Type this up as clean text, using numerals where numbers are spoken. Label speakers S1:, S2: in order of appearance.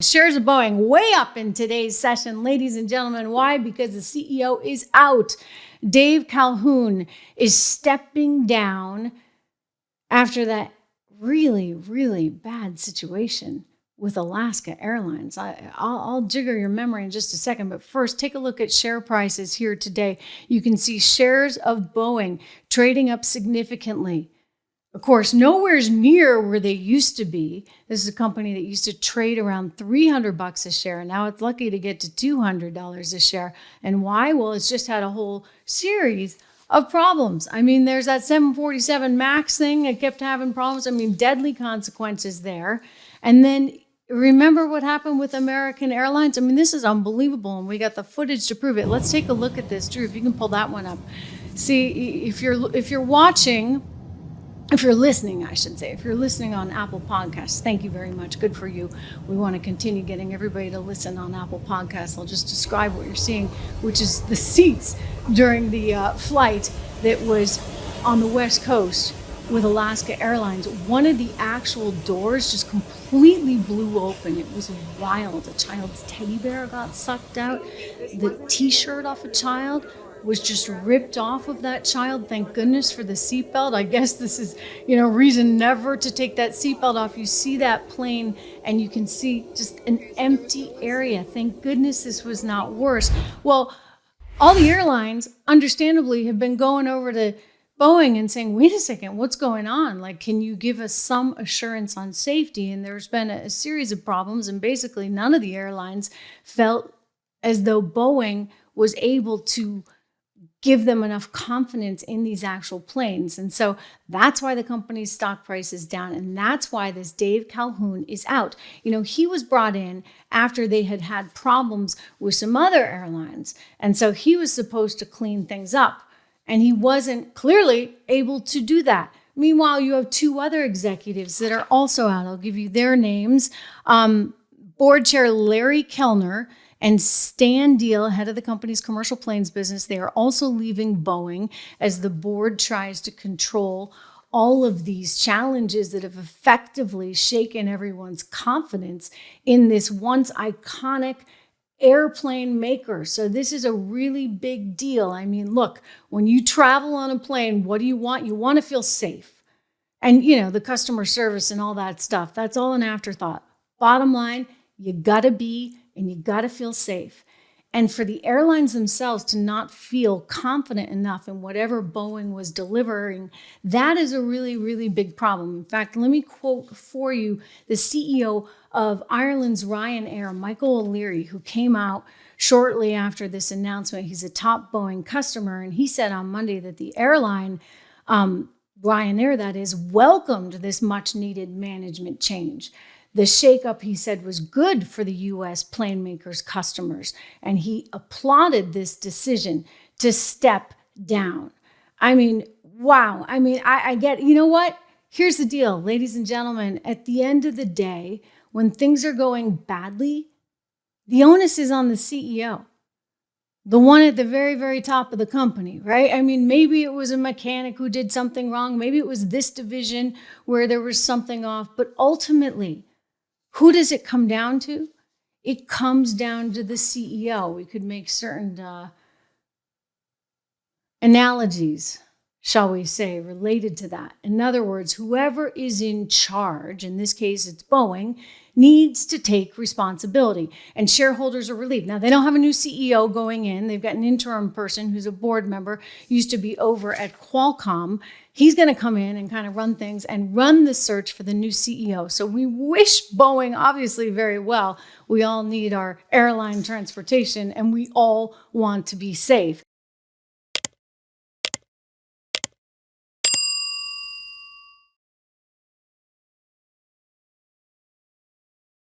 S1: Shares of Boeing way up in today's session, ladies and gentlemen. Why? Because the CEO is out. Dave Calhoun is stepping down after that really, really bad situation with Alaska Airlines. I'll jigger your memory in just a second, but first, take a look at share prices here today. You can see shares of Boeing trading up significantly. Of course, nowhere's near where they used to be. This is a company that used to trade around $300 a share. Now it's lucky to get to $200 a share. And why? Well, it's just had a whole series of problems. I mean, there's that 747 MAX thing that kept having problems. I mean, deadly consequences there. And then remember what happened with American Airlines? I mean, this is unbelievable, and we got the footage to prove it. Let's take a look at this. Drew, if you can pull that one up. See, if you're watching... If you're listening, I should say, if you're listening on Apple Podcasts, thank you very much. Good for you. We want to continue getting everybody to listen on Apple Podcasts. I'll just describe what you're seeing, which is the seats during the flight that was on the West Coast with Alaska Airlines. One of the actual doors just completely blew open. It was wild. A child's teddy bear got sucked out. The T-shirt off a child was just ripped off of that child. Thank goodness for the seatbelt. I guess this is, reason never to take that seatbelt off. You see that plane and you can see just an empty area. Thank goodness this was not worse. Well, all the airlines, understandably, have been going over to Boeing and saying, wait a second, what's going on? Like, can you give us some assurance on safety? And there's been a series of problems, and basically none of the airlines felt as though Boeing was able to give them enough confidence in these actual planes. And so that's why the company's stock price is down. And that's why this Dave Calhoun is out. He was brought in after they had had problems with some other airlines. And so he was supposed to clean things up. And he wasn't clearly able to do that. Meanwhile, you have two other executives that are also out. I'll give you their names. Board Chair Larry Kellner and Stan Deal, head of the company's commercial planes business. They are also leaving Boeing as the board tries to control all of these challenges that have effectively shaken everyone's confidence in this once iconic airplane maker. So this is a really big deal. I mean, look, when you travel on a plane, what do you want? You want to feel safe. And, the customer service and all that stuff, that's all an afterthought. Bottom line, you gotta be and you got to feel safe. And for the airlines themselves to not feel confident enough in whatever Boeing was delivering, that is a really, really big problem. In fact, let me quote for you the CEO of Ireland's Ryanair, Michael O'Leary, who came out shortly after this announcement. He's a top Boeing customer, and he said on Monday that the airline, Ryanair that is, welcomed this much-needed management change. The shakeup, he said, was good for the U.S. plane makers' customers, and he applauded this decision to step down. I mean, wow. I mean, I get, you know what? Here's the deal, ladies and gentlemen. At the end of the day, when things are going badly, the onus is on the CEO, the one at the very, very top of the company, right? I mean, maybe it was a mechanic who did something wrong. Maybe it was this division where there was something off, but ultimately, who does it come down to? It comes down to the CEO. We could make certain analogies, shall we say, related to that. In other words, whoever is in charge, in this case it's Boeing, needs to take responsibility. And shareholders are relieved. Now, they don't have a new CEO going in. They've got an interim person who's a board member, used to be over at Qualcomm. He's going to come in and kind of run things and run the search for the new CEO. So we wish Boeing, obviously, very well. We all need our airline transportation, and we all want to be safe.